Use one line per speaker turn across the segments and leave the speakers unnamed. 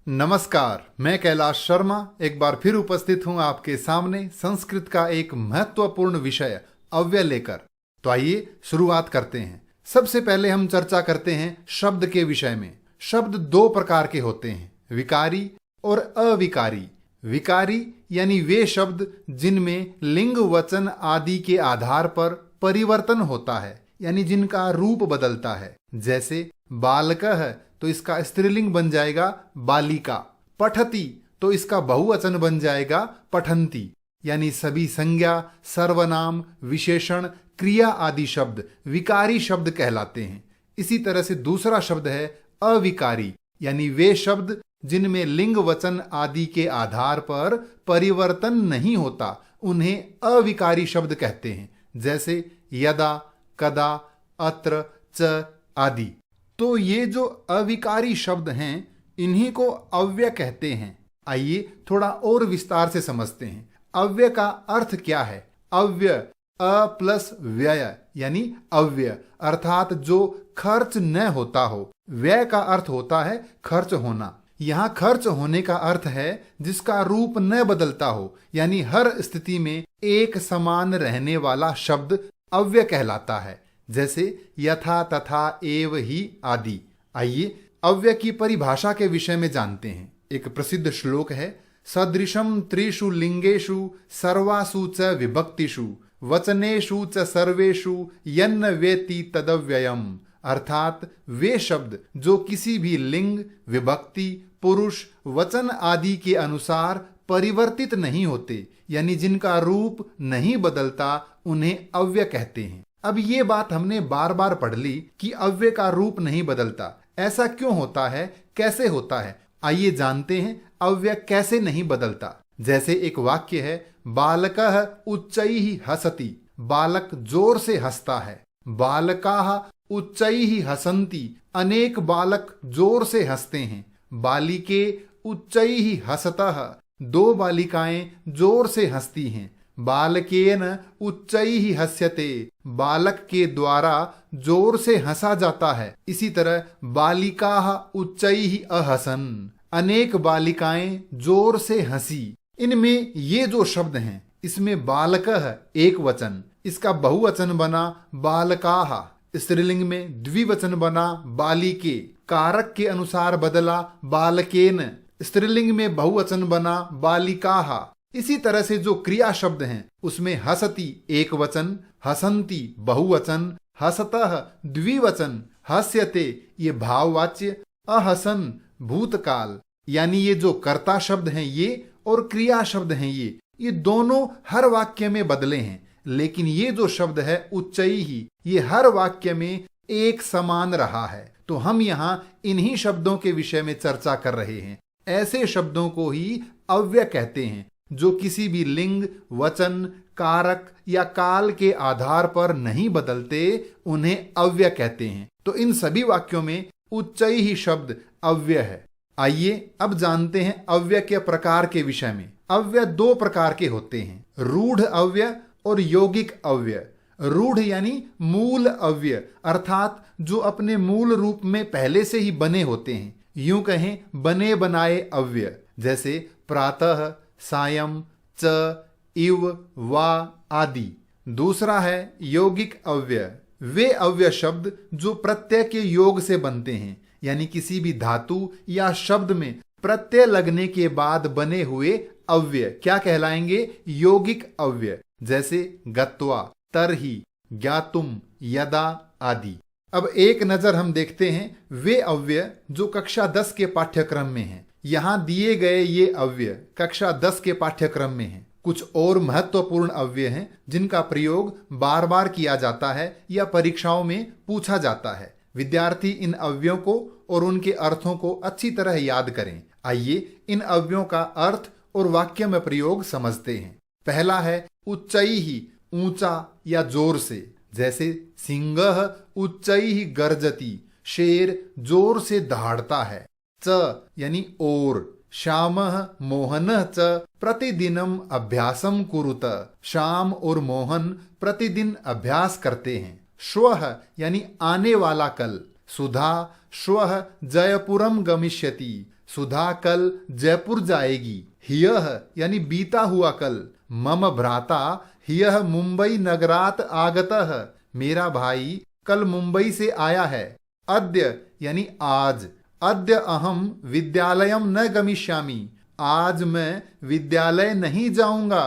नमस्कार, मैं कैलाश शर्मा एक बार फिर उपस्थित हूं आपके सामने संस्कृत का एक महत्वपूर्ण विषय अव्यय लेकर। तो आइए शुरुआत करते हैं। सबसे पहले हम चर्चा करते हैं शब्द के विषय में। शब्द दो प्रकार के होते हैं, विकारी और अविकारी। विकारी यानी वे शब्द जिनमें लिंग वचन आदि के आधार पर परिवर्तन होता है, यानी जिनका रूप बदलता है। जैसे बालकः तो इसका स्त्रीलिंग बन जाएगा बालिका, पठति तो इसका बहुवचन बन जाएगा पठन्ति। यानी सभी संज्ञा, सर्वनाम, विशेषण, क्रिया आदि शब्द विकारी शब्द कहलाते हैं। इसी तरह से दूसरा शब्द है अविकारी, यानी वे शब्द जिनमें लिंग वचन आदि के आधार पर परिवर्तन नहीं होता, उन्हें अविकारी शब्द कहते हैं। जैसे यदा, कदा, अत्र, च आदि। तो ये जो अविकारी शब्द हैं, इन्हीं को अव्यय कहते हैं। आइए थोड़ा और विस्तार से समझते हैं। अव्यय का अर्थ क्या है? अव्यय अ प्लस व्यय यानी अव्यय, अर्थात जो खर्च न होता हो। व्यय का अर्थ होता है खर्च होना। यहाँ खर्च होने का अर्थ है जिसका रूप न बदलता हो, यानी हर स्थिति में एक समान रहने वाला शब्द अव्यय कहलाता है। जैसे यथा, तथा, एव, ही आदि। आइए अव्यय की परिभाषा के विषय में जानते हैं। एक प्रसिद्ध श्लोक है, सदृशम त्रिषु लिंगेषु सर्वासु च विभक्तिषु वचनेषु च सर्वेषु यन्न वेति तदव्ययम्। अर्थात वे शब्द जो किसी भी लिंग, विभक्ति, पुरुष, वचन आदि के अनुसार परिवर्तित नहीं होते, यानी जिनका रूप नहीं बदलता, उन्हें अव्यय कहते हैं। अब ये बात हमने बार बार पढ़ ली कि अव्यय का रूप नहीं बदलता। ऐसा क्यों होता है, कैसे होता है? आइए जानते हैं अव्यय कैसे नहीं बदलता। जैसे एक वाक्य है, बालकः उच्चैः हसति। बालक जोर से हंसता है। बालकाः उच्चैः हसन्ति। अनेक बालक जोर से हंसते हैं। बालिके उच्चैः हसतः। दो बालिकाएं जोर से हंसती हैं। बालकेन उच्चैः हस्यते। बालक के द्वारा जोर से हंसा जाता है। इसी तरह बालिकाः उच्चैः अहसन। अनेक बालिकाएं जोर से हंसी। इनमें ये जो शब्द हैं, इसमें बालकः एक वचन, इसका बहुवचन बना बालकाः। स्त्रीलिंग में द्विवचन बना बालिके। कारक के अनुसार बदला बालकेन। स्त्रीलिंग में बहुवचन बना बालिकाः। इसी तरह से जो क्रिया शब्द हैं, उसमें हसति एक वचन, हसन्ति बहुवचन, हसतः द्विवचन, हस्यते ये भाववाच्य, अहसन भूतकाल। यानी ये जो कर्ता शब्द हैं ये और क्रिया शब्द हैं ये दोनों हर वाक्य में बदले हैं। लेकिन ये जो शब्द है उच्चैः, ये हर वाक्य में एक समान रहा है। तो हम यहाँ इन्हीं शब्दों के विषय में चर्चा कर रहे हैं। ऐसे शब्दों को ही अव्यय कहते हैं जो किसी भी लिंग, वचन, कारक या काल के आधार पर नहीं बदलते, उन्हें अव्यय कहते हैं। तो इन सभी वाक्यों में उच्चैः शब्द अव्यय है। आइए अब जानते हैं अव्यय के प्रकार के विषय में। अव्यय दो प्रकार के होते हैं, रूढ़ अव्यय और यौगिक अव्यय। रूढ़ यानी मूल अव्यय, अर्थात जो अपने मूल रूप में पहले से ही बने होते हैं। यूं कहें बने बनाए अव्यय। जैसे प्रातः, सायं, च, इव, वा आदि। दूसरा है यौगिक अव्यय। वे अव्यय शब्द जो प्रत्यय के योग से बनते हैं, यानी किसी भी धातु या शब्द में प्रत्यय लगने के बाद बने हुए अव्यय क्या कहलाएंगे? यौगिक अव्यय। जैसे गत्वा, तरहि, ज्ञातुम, यदा आदि। अब एक नजर हम देखते हैं वे अव्यय जो कक्षा 10 के पाठ्यक्रम में हैं। यहाँ दिए गए ये अव्यय कक्षा 10 के पाठ्यक्रम में हैं। कुछ और महत्वपूर्ण अव्यय हैं जिनका प्रयोग बार बार किया जाता है या परीक्षाओं में पूछा जाता है। विद्यार्थी इन अव्ययों को और उनके अर्थों को अच्छी तरह याद करें। आइए इन अव्ययों का अर्थ और वाक्य में प्रयोग समझते हैं। पहला है उच्चैः, ऊंचा या जोर से। जैसे सिंहः उच्चैः गर्जति। शेर जोर से दहाड़ता है। च यानी और। श्यामः मोहनः च प्रतिदिनम अभ्यासम कुरुत। श्याम और मोहन प्रतिदिन अभ्यास करते हैं। श्वः यानी आने वाला कल। सुधा श्वः जयपुरम गमिष्यति। सुधा कल जयपुर जाएगी। ह्यः यानी बीता हुआ कल। मम भ्राता ह्यः मुंबई नगरात आगतः, मेरा भाई कल मुंबई से आया है। अद्य यानी आज। अद्य अहम विद्यालयम न गमिष्यामि, आज मैं विद्यालय नहीं जाऊंगा।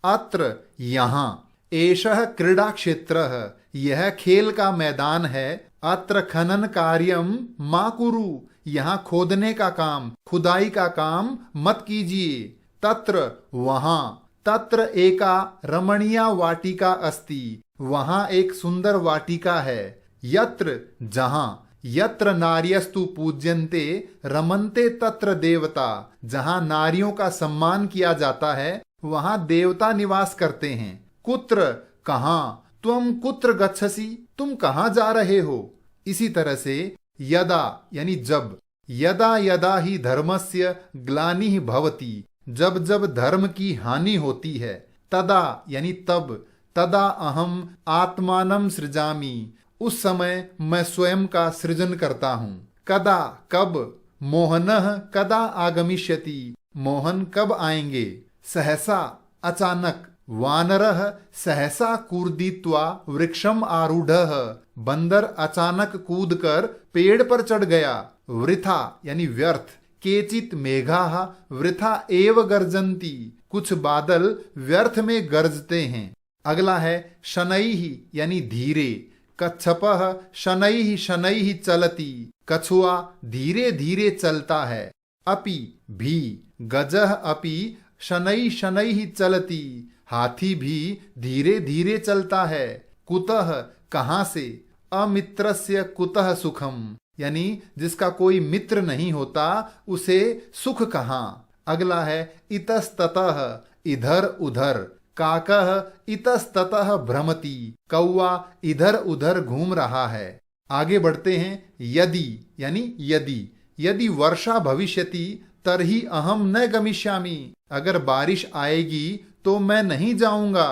अत्र यहाँ। एषः क्रीडा क्षेत्रः, यह खेल का मैदान है। अत्र खनन कार्यम मा कुरु, यहाँ खोदने का काम, खुदाई का काम मत कीजिए। तत्र वहाँ। तत्र एका रमणीया वाटिका अस्ति, वहाँ एक सुंदर वाटिका है। यत्र जहाँ। यत्र नार्यस्तु पूज्यन्ते रमन्ते तत्र देवता, जहाँ नारियों का सम्मान किया जाता है वहाँ देवता निवास करते हैं। कुत्र कहाँ। त्वम कुत्र गच्छसि, तुम कहाँ जा रहे हो। इसी तरह से यदा यानी जब। यदा यदा ही धर्मस्य ग्लानिः भवति, जब जब धर्म की हानि होती है। तदा यानी तब। तदा अहम आत्मानं सृजामि, उस समय मैं स्वयं का सृजन करता हूँ। कदा कब। मोहनः कदा आगमिष्यति, मोहन कब आएंगे। सहसा अचानक। वानरः सहसा कूर्दित्वा वृक्षम आरूढ़ः, बंदर अचानक कूदकर पेड़ पर चढ़ गया। वृथा यानी व्यर्थ। केचित मेघाः वृथा एव गर्जन्ति, कुछ बादल व्यर्थ में गरजते हैं। अगला है शनैः यानी धीरे। कच्छपः शनैः शनैः चलति, कछुआ धीरे धीरे चलता है। अपि भी। गजः अपि शनैः शनैः चलति, हाथी भी धीरे धीरे चलता है। कुतः कहाँ से। अमित्रस्य कुतः सुखम, यानी जिसका कोई मित्र नहीं होता उसे सुख कहाँ। अगला है इतस्ततः, इधर उधर। काकः इतस्ततः भ्रमति, कौवा इधर उधर घूम रहा है। आगे बढ़ते हैं। यदि यानी यदि। यदि वर्षा भविष्यति तर्हि अहम न गमिष्यामि, अगर बारिश आएगी तो मैं नहीं जाऊंगा।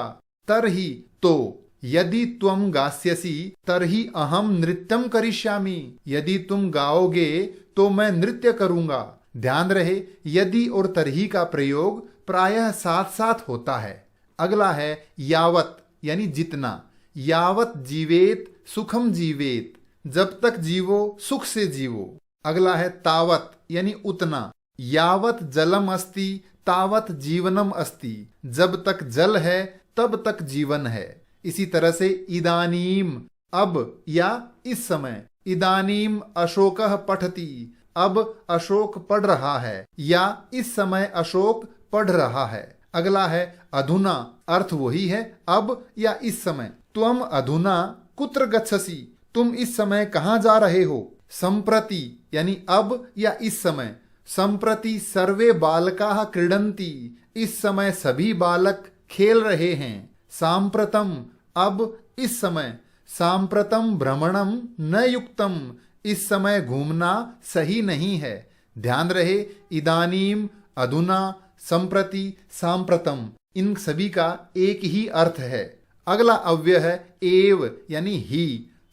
तरहि तो। यदि त्वम गास्यसि तर्हि अहम नृत्यम करिष्यामि, यदि तुम गाओगे तो मैं नृत्य करूंगा। ध्यान रहे यदि और तरहि का प्रयोग प्रायः साथ साथ होता है। अगला है यावत यानी जितना। यावत जीवेत सुखम जीवेत, जब तक जीवो सुख से जीवो। अगला है तावत यानी उतना। यावत जलम अस्ति तावत जीवनम अस्ति, जब तक जल है तब तक जीवन है। इसी तरह से इदानीम अब या इस समय। इदानीम अशोकः पठति, अब अशोक पढ़ रहा है या इस समय अशोक पढ़ रहा है। अगला है अधुना, अर्थ वही है अब या इस समय। त्वम अधुना कुत्र गच्छसि, तुम इस समय कहाँ जा रहे हो। संप्रति यानी अब या इस समय। संप्रति सर्वे बालकाः क्रीडन्ति, इस समय सभी बालक खेल रहे हैं। सांप्रतम अब इस समय। सांप्रतम भ्रमणम न युक्तम, इस समय घूमना सही नहीं है। ध्यान रहे इदानीम, अधुना, संप्रति, सांप्रतम, इन सभी का एक ही अर्थ है। अगला अव्यय है एव यानी ही।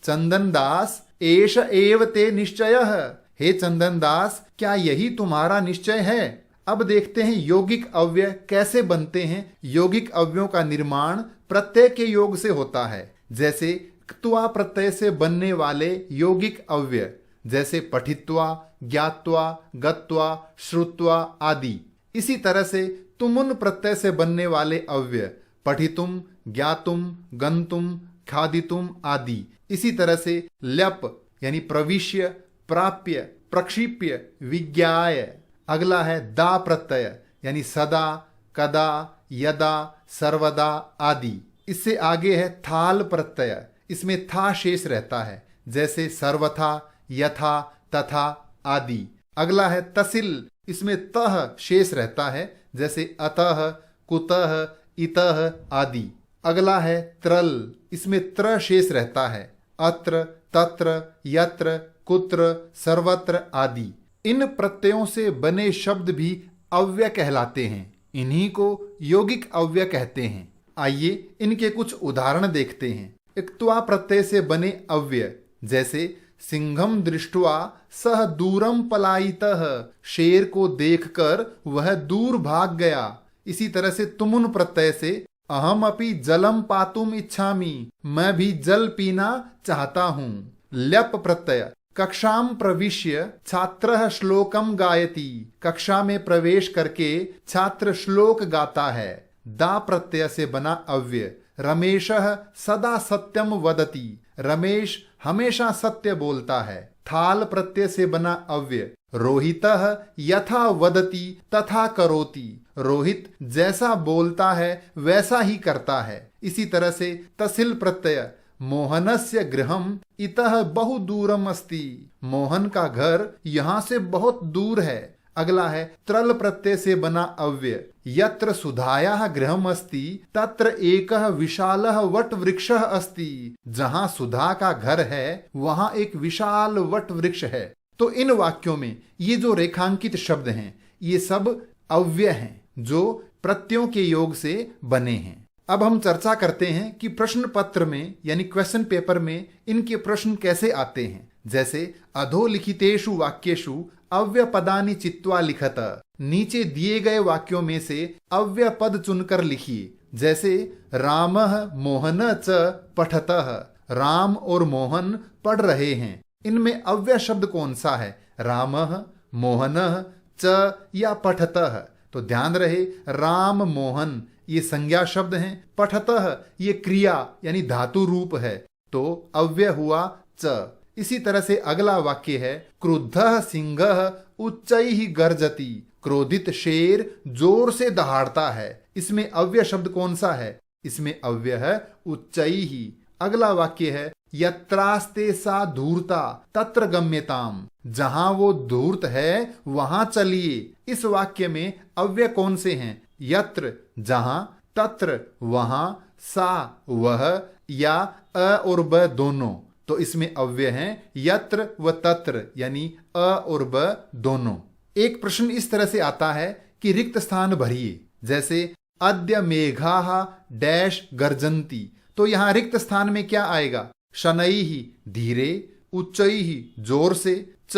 चंदन दास एष एव ते निश्चयः, हे चंदन दास क्या यही तुम्हारा निश्चय है। अब देखते हैं यौगिक अव्यय कैसे बनते हैं। यौगिक अव्ययों का निर्माण प्रत्यय के योग से होता है। जैसे क्त्वा प्रत्यय से बनने वाले यौगिक अव्यय, जैसे पठित्वा, ज्ञात्वा, गत्वा, श्रुत्वा आदि। इसी तरह से तुमुन प्रत्यय से बनने वाले अव्यय पठितुम, ज्ञातुम, गंतुम, खादितुम आदि। इसी तरह से ल्यप यानी प्रविश्य, प्राप्य, प्रक्षिप्य, विज्ञाय। अगला है दा प्रत्यय यानी सदा, कदा, यदा, सर्वदा आदि। इससे आगे है थाल प्रत्यय, इसमें था शेष रहता है, जैसे सर्वथा, यथा, तथा आदि। अगला है तसिल, इसमें तह शेष रहता है, जैसे अतः, कुतः, इतः आदि। अगला है त्रल, इसमें त्र शेष रहता है, अत्र, तत्र, यत्र, कुत्र, सर्वत्र आदि। इन प्रत्ययों से बने शब्द भी अव्यय कहलाते हैं। इन्हीं को यौगिक अव्यय कहते हैं। आइए इनके कुछ उदाहरण देखते हैं। इक्त्वा प्रत्यय से बने अव्यय जैसे सिंहम दृष्ट्वा सह दूरम पलायितः, शेर को देखकर वह दूर भाग गया। इसी तरह से तुमुन प्रत्यय से अहम अपि जलम पातुम इच्छामि, मैं भी जल पीना चाहता हूं। ल्यप प्रत्यय कक्षाम प्रविश्य छात्रः श्लोकम गायति, कक्षा में प्रवेश करके छात्र श्लोक गाता है। दा प्रत्यय से बना अव्यय रमेशः सदा सत्यम वदति, रमेश हमेशा सत्य बोलता है। थाल प्रत्यय से बना अव्यय रोहितः यथा वदति तथा करोति, रोहित जैसा बोलता है वैसा ही करता है। इसी तरह से तसिल प्रत्यय मोहनस्य गृहम इतः बहु दूरम अस्ति, मोहन का घर यहां से बहुत दूर है। अगला है त्रल प्रत्यय से बना अव्यय यत्र सुधायाः गृहम अस्ति तत्र एकः विशालः वट वृक्षः अस्ति, जहां सुधा का घर है वहां एक विशाल वट वृक्ष है। तो इन वाक्यों में ये जो रेखांकित शब्द हैं ये सब अव्यय हैं जो प्रत्ययों के योग से बने हैं। अब हम चर्चा करते हैं कि प्रश्न पत्र में यानी क्वेश्चन पेपर में इनके प्रश्न कैसे आते हैं। जैसे अधोलिखितेषु वाक्येषु अव्यय पदानि चित्वा लिखत, नीचे दिए गए वाक्यों में से अव्यय पद चुनकर लिखिए। जैसे रामः मोहन च पठतः, राम और मोहन पढ़ रहे हैं। इनमें अव्यय शब्द कौन सा है, रामः, मोहनः, च या पठतः। तो ध्यान रहे राम मोहन ये संज्ञा शब्द हैं, पठतः ये क्रिया यानी धातु रूप है, तो अव्यय हुआ च। इसी तरह से अगला वाक्य है क्रुद्धः सिंहः उच्चैः गर्जति, क्रोधित शेर जोर से दहाड़ता है। इसमें अव्यय शब्द कौन सा है, इसमें अव्यय है उच्चैः। अगला वाक्य है यत्रास्ते सा धूर्ता तत्र गम्यताम, जहां वो धूर्त है वहां चलिए। इस वाक्य में अव्यय कौन से हैं, यत्र जहां, तत्र वहां, सा वह, या अ और ब दोनों। तो इसमें अव्यय हैं यत्र व तत्र यानी अ और ब दोनों। एक प्रश्न इस तरह से आता है कि रिक्त स्थान भरिए। जैसे अद्य मेघाः डैश गर्जन्ति, तो यहां रिक्त स्थान में क्या आएगा, शनैः धीरे, उच्चैः जोर से, च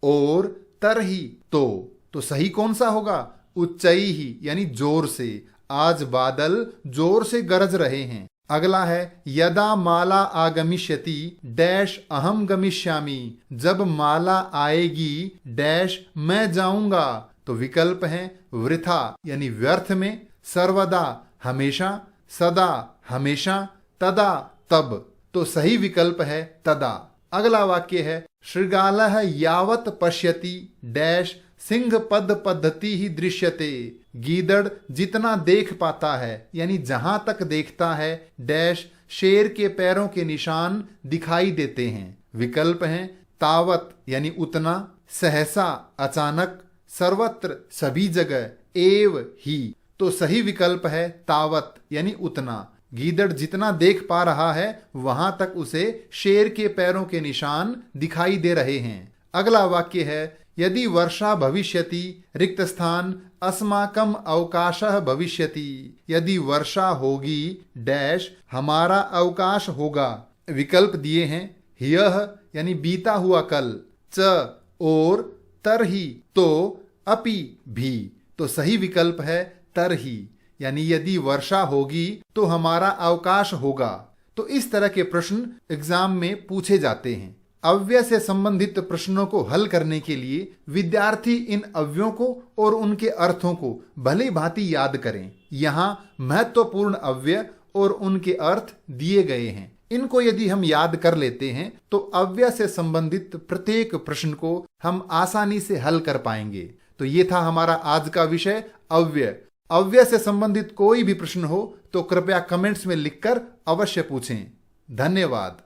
और, तरहि तो सही कौन सा होगा, उच्चैः यानी जोर से। आज बादल जोर से गरज रहे हैं। अगला है यदा माला आगमिष्यति डैश अहम गमिष्यामि, जब माला आएगी डैश मैं जाऊंगा। तो विकल्प है वृथा यानी व्यर्थ में, सर्वदा हमेशा, सदा हमेशा, तदा तब। तो सही विकल्प है तदा। अगला वाक्य है शृगालः यावत पश्यति डैश सिंह पद पद्धति ही दृश्यते, गीदड़ जितना देख पाता है यानी जहां तक देखता है डैश शेर के पैरों के निशान दिखाई देते हैं। विकल्प हैं तावत यानी उतना, सहसा अचानक, सर्वत्र सभी जगह, एव ही। तो सही विकल्प है तावत यानी उतना, गीदड़ जितना देख पा रहा है वहां तक उसे शेर के पैरों के निशान दिखाई दे रहे हैं। अगला वाक्य है यदि वर्षा भविष्यति रिक्त स्थान अस्माकम अवकाशः भविष्यति, यदि वर्षा होगी डैश हमारा अवकाश होगा। विकल्प दिए हैं ह्यः यानी बीता हुआ कल, च और, तरहि तो, अपि भी। तो सही विकल्प है तरहि यानी यदि वर्षा होगी तो हमारा अवकाश होगा। तो इस तरह के प्रश्न एग्जाम में पूछे जाते हैं। अव्यय से संबंधित प्रश्नों को हल करने के लिए विद्यार्थी इन अव्ययों को और उनके अर्थों को भली भांति याद करें। यहाँ महत्वपूर्ण अव्यय और उनके अर्थ दिए गए हैं। इनको यदि हम याद कर लेते हैं तो अव्यय से संबंधित प्रत्येक प्रश्न को हम आसानी से हल कर पाएंगे। तो ये था हमारा आज का विषय अव्यय। अव्यय से संबंधित कोई भी प्रश्न हो तो कृपया कमेंट्स में लिखकर अवश्य पूछें। धन्यवाद।